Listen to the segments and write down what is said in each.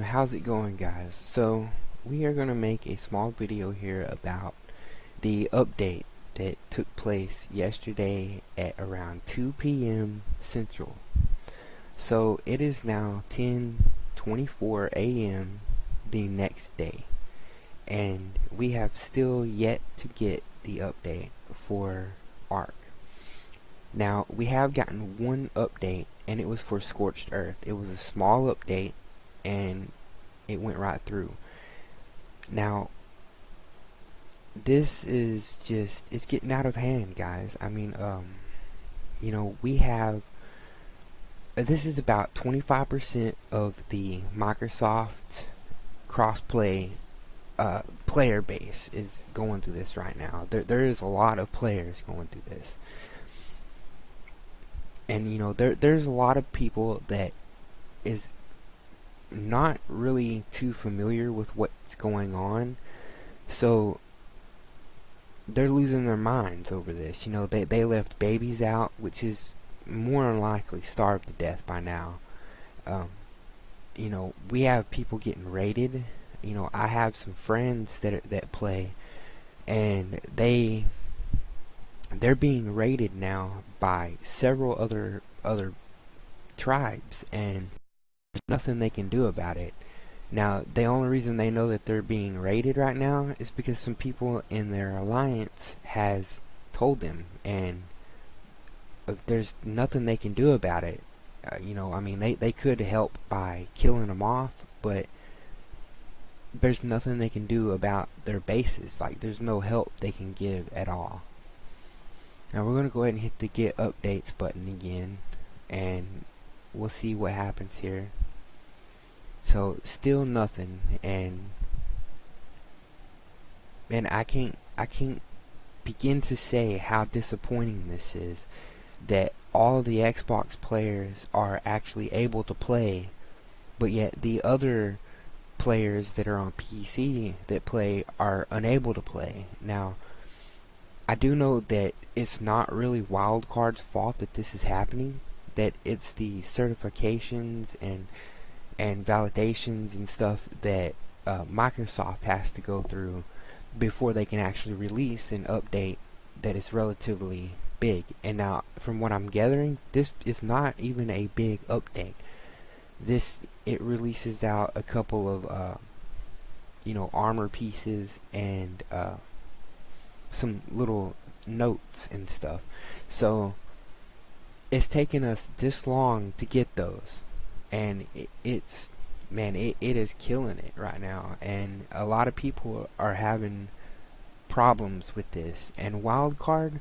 How's it going, guys? So we are going to make a small video here about the update that took place yesterday at around 2 p.m. Central. So it is now 10:24 a.m. the next day, and we have still yet to get the update for ARK. Now, we have gotten one update, and it was for Scorched Earth. It was a small update, and it went right through. Now, this is just, it's getting out of hand, guys. I mean, we have, this is about 25% of the Microsoft crossplay player base is going through this right now. There is a lot of players going through this. And, there's a lot of people that is not really too familiar with what's going on, so they're losing their minds over this. They left babies out, which is more than likely starved to death by now. We have people getting raided. I have some friends that play, and they're being raided now by several other tribes, and there's nothing they can do about it. Now, the only reason they know that they're being raided right now is because some people in their alliance has told them, and there's nothing they can do about it. They could help by killing them off, but there's nothing they can do about their bases. Like, there's no help they can give at all. Now, we're going to go ahead and hit the Get Updates button again, and we'll see what happens here. So still nothing, and I can't begin to say how disappointing this is, that all the Xbox players are actually able to play, but yet the other players that are on PC that play are unable to play. Now, I do know that it's not really Wildcard's fault that this is happening, that it's the certifications and validations and stuff that Microsoft has to go through before they can actually release an update that is relatively big. And now, from what I'm gathering, this is not even a big update. It releases out a couple of armor pieces and some little notes and stuff. So it's taken us this long to get those, and it is killing it right now, and a lot of people are having problems with this. And Wildcard,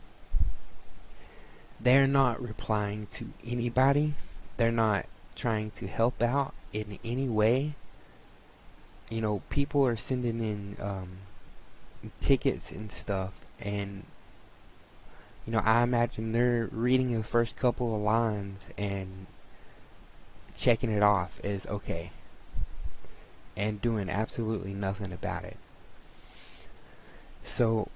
they're not replying to anybody. They're not trying to help out in any way. People are sending in tickets and stuff, and I imagine they're reading the first couple of lines and checking it off as okay, and doing absolutely nothing about it. So,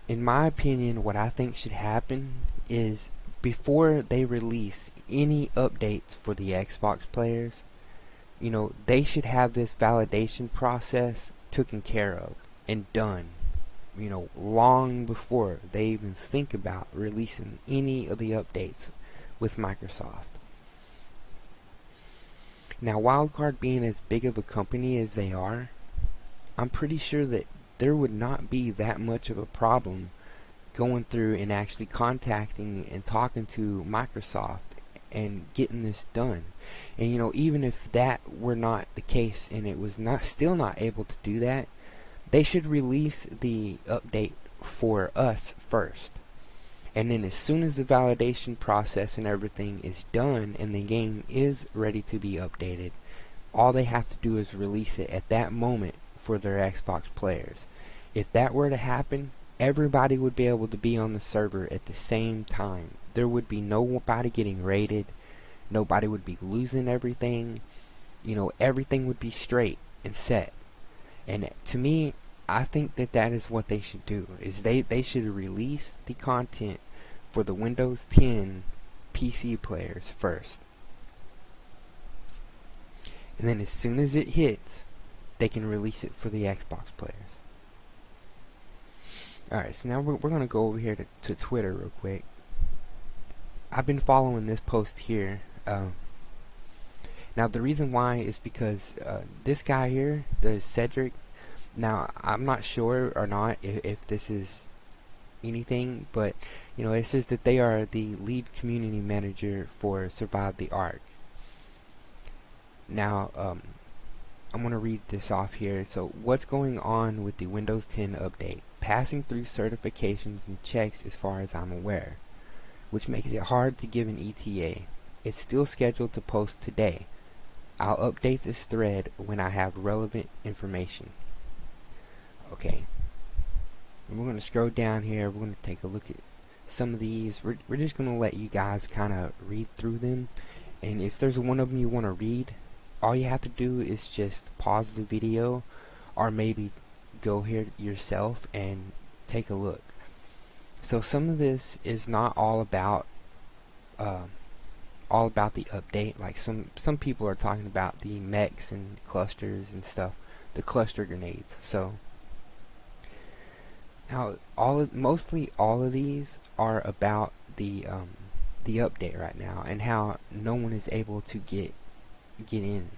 in my opinion, what I think should happen is, before they release any updates for the Xbox players, they should have this validation process taken care of and done, long before they even think about releasing any of the updates with Microsoft. Now, Wildcard being as big of a company as they are, I'm pretty sure that there would not be that much of a problem going through and actually contacting and talking to Microsoft and getting this done. And even if that were not the case, and it was still not able to do that, they should release the update for us first. And then as soon as the validation process and everything is done and the game is ready to be updated, all they have to do is release it at that moment for their Xbox players. If that were to happen, everybody would be able to be on the server at the same time. There would be nobody getting raided, nobody would be losing everything, everything would be straight and set. And to me, I think that is what they should do, is they should release the content for the Windows 10 PC players first. and then as soon as it hits, they can release it for the Xbox players. Alright, so now we're going to go over here to Twitter real quick. I've been following this post here. Now the reason why is because this guy here, the Cedric, now I'm not sure or not if this is anything, but you know, it says that they are the lead community manager for Survive the ARK. Now I'm going to read this off here. So what's going on with the Windows 10 update? Passing through certifications and checks as far as I'm aware, which makes it hard to give an ETA. It's still scheduled to post today. I'll update this thread when I have relevant information. Okay. And we're going to scroll down here. We're going to take a look at some of these. We're just going to let you guys kind of read through them. And if there's one of them you want to read, all you have to do is just pause the video, or maybe go here yourself and take a look. So some of this is not all about the update. Like some people are talking about the mechs and clusters and stuff, the cluster grenades. So now mostly all of these are about the update right now and how no one is able to get in.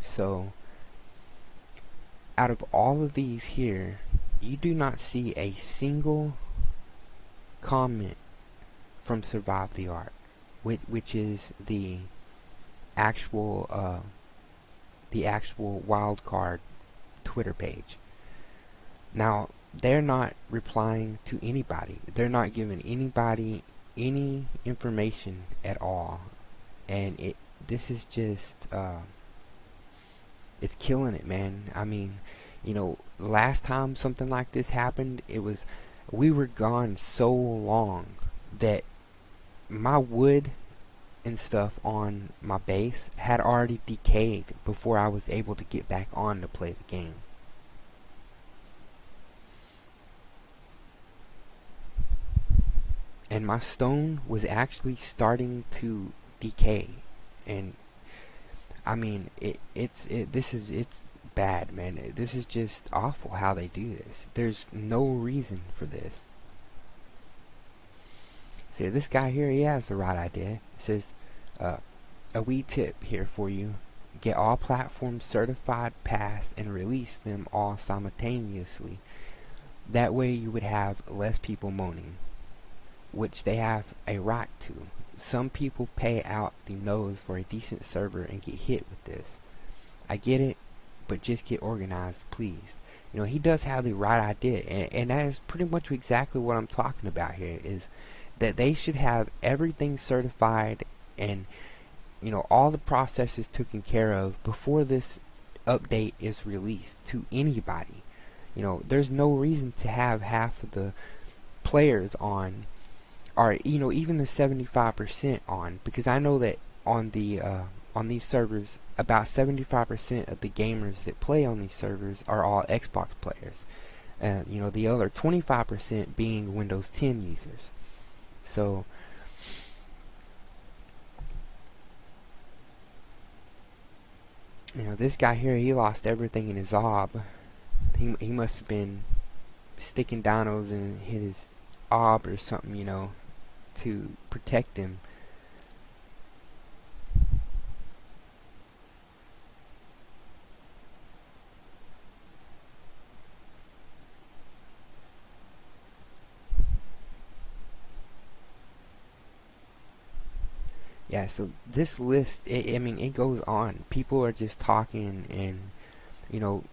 So out of all of these here, you do not see a single comment from Survive the ARK, which is the actual wildcard Twitter page. Now they're not replying to anybody. They're not giving anybody any information at all, and this is just it's killing it, man. I mean, you know, last time something like this happened, we were gone so long that my wood and stuff on my base had already decayed before I was able to get back on to play the game. And my stone was actually starting to decay, and I mean it's bad, man. This is just awful how they do this. There's no reason for this. See, this guy here, he has the right idea. It says, a wee tip here for you. Get all platforms certified, passed, and release them all simultaneously. That way you would have less people moaning, which they have a right to. Some people pay out the nose for a decent server and get hit with this. I get it, but just get organized, please. You know, he does have the right idea, and that is pretty much exactly what I'm talking about here, is that they should have everything certified and, you know, all the processes taken care of before this update is released to anybody. You know, there's no reason to have half of the players on, or you know, even the 75% on, because I know that on these servers, about 75% of the gamers that play on these servers are all Xbox players. You know, the other 25% being Windows 10 users. So you know, this guy here, he lost everything in his ob. He must have been sticking dinos and hit his ob or something, you know, to protect him. Yeah, so this list, I mean, it goes on. People are just talking, and you know,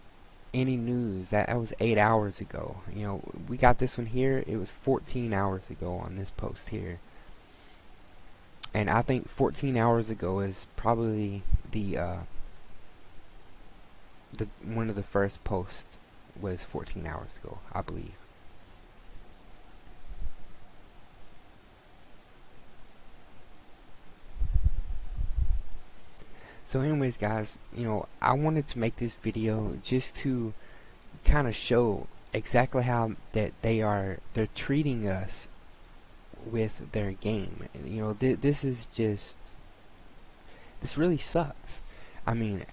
any news that was 8 hours ago. You know, we got this one here. It was 14 hours ago on this post here, and I think 14 hours ago is probably the one of the first posts was 14 hours ago, I believe. So anyways, guys, you know, I wanted to make this video just to kind of show exactly how that they're treating us with their game. You know, this is just, this really sucks. I mean,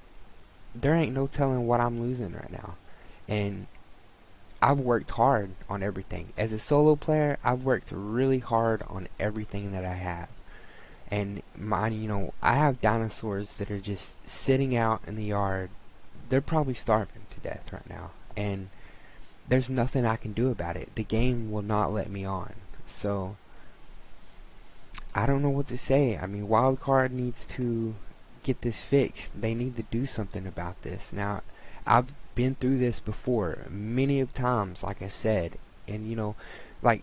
there ain't no telling what I'm losing right now. And I've worked hard on everything. As a solo player, I've worked really hard on everything that I have. And mine, I have dinosaurs that are just sitting out in the yard. They're probably starving to death right now. And there's nothing I can do about it. The game will not let me on. So I don't know what to say. I mean, Wildcard needs to get this fixed. They need to do something about this. Now, I've been through this before many of times, like I said. And like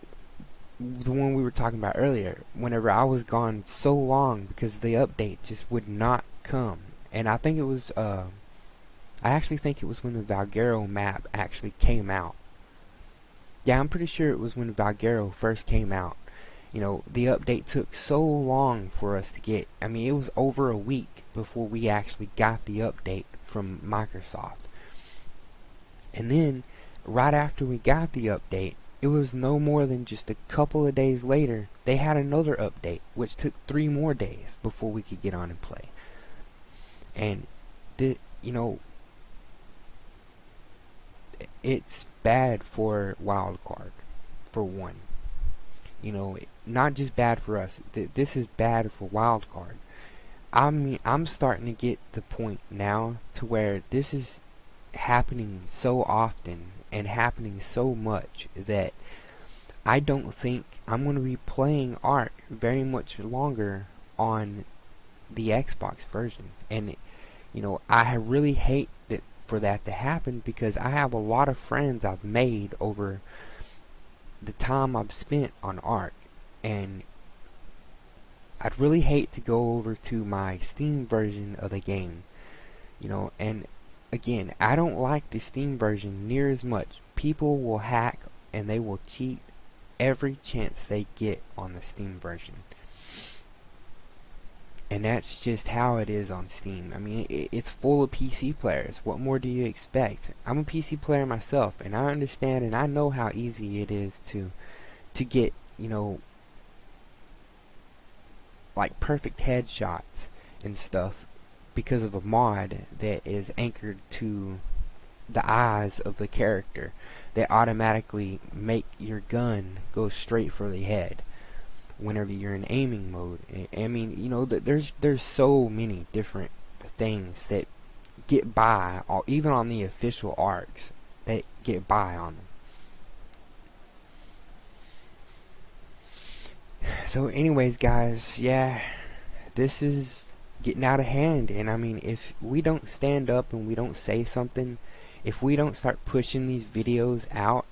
the one we were talking about earlier, whenever I was gone so long because the update just would not come. And I think it was I actually think it was when the Valguero map actually came out. Yeah, I'm pretty sure it was when Valguero first came out. The update took so long for us to get. I mean, it was over a week before we actually got the update from Microsoft. And then, right after we got the update, it was no more than just a couple of days later, they had another update, which took 3 more days before we could get on and play. And, it's bad for Wildcard, for one. Not just bad for us. This is bad for Wildcard. I mean, I'm starting to get the point now to where this is happening so often and happening so much that I don't think I'm going to be playing ARK very much longer on the Xbox version. And I really hate that for that to happen, because I have a lot of friends I've made over the time I've spent on ARK, and I'd really hate to go over to my Steam version of the game, and again, I don't like the Steam version near as much. People will hack and they will cheat every chance they get on the Steam version. And that's just how it is on Steam. I mean, it's full of PC players. What more do you expect? I'm a PC player myself, and I understand and I know how easy it is to get, like perfect headshots and stuff because of a mod that is anchored to the eyes of the character that automatically make your gun go straight for the head whenever you're in aiming mode. I mean, there's so many different things that get by, even on the official ARKs, that get by on them. So anyways, guys, yeah, this is getting out of hand. And I mean, if we don't stand up and we don't say something, if we don't start pushing these videos out,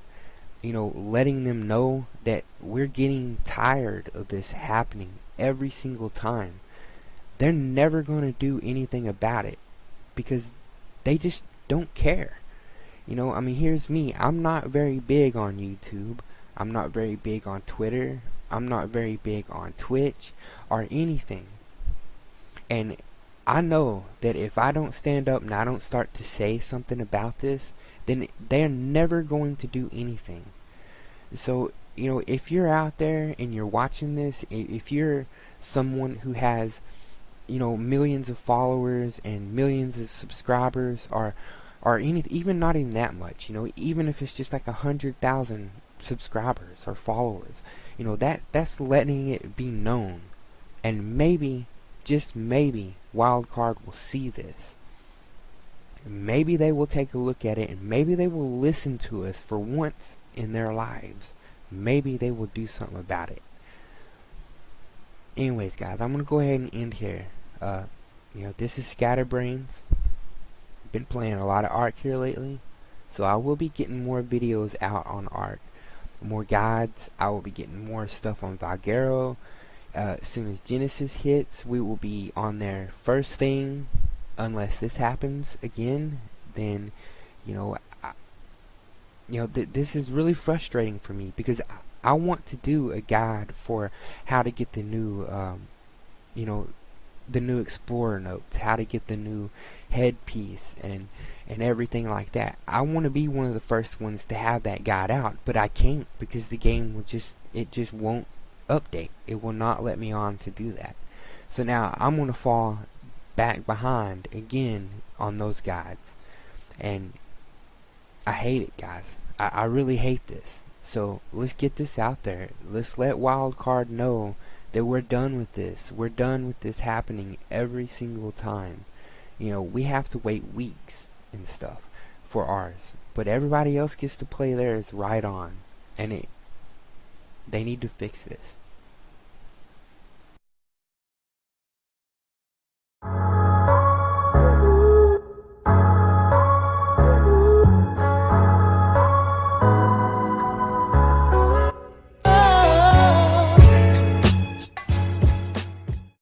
letting them know that we're getting tired of this happening every single time, they're never going to do anything about it, because they just don't care. I mean, here's me. I'm not very big on YouTube. I'm not very big on Twitter. I'm not very big on Twitch or anything. And I know that if I don't stand up and I don't start to say something about this, then they're never going to do anything. So, if you're out there and you're watching this, if you're someone who has, millions of followers and millions of subscribers, or even not even that much, even if it's just like 100,000 subscribers or followers, that's letting it be known. And maybe, just maybe, Wildcard will see this. Maybe they will take a look at it, and maybe they will listen to us for once in their lives. Maybe they will do something about it. Anyways, guys, I'm gonna go ahead and end here. This is Scatterbrains. Been playing a lot of ARK here lately, so I will be getting more videos out on ARK, more guides. I will be getting more stuff on Valguero. As soon as Genesis hits, we will be on there first thing. Unless this happens again, then this is really frustrating for me, because I want to do a guide for how to get the new the new Explorer notes, how to get the new headpiece and everything like that. I want to be one of the first ones to have that guide out, but I can't, because the game will just won't update. It will not let me on to do that. So now I'm going to fall back behind again on those guides. And I hate it, guys. I really hate this. So let's get this out there. Let's let Wildcard know that we're done with this. We're done with this happening every single time. You know, we have to wait weeks and stuff for ours, but everybody else gets to play theirs right on. And they need to fix this.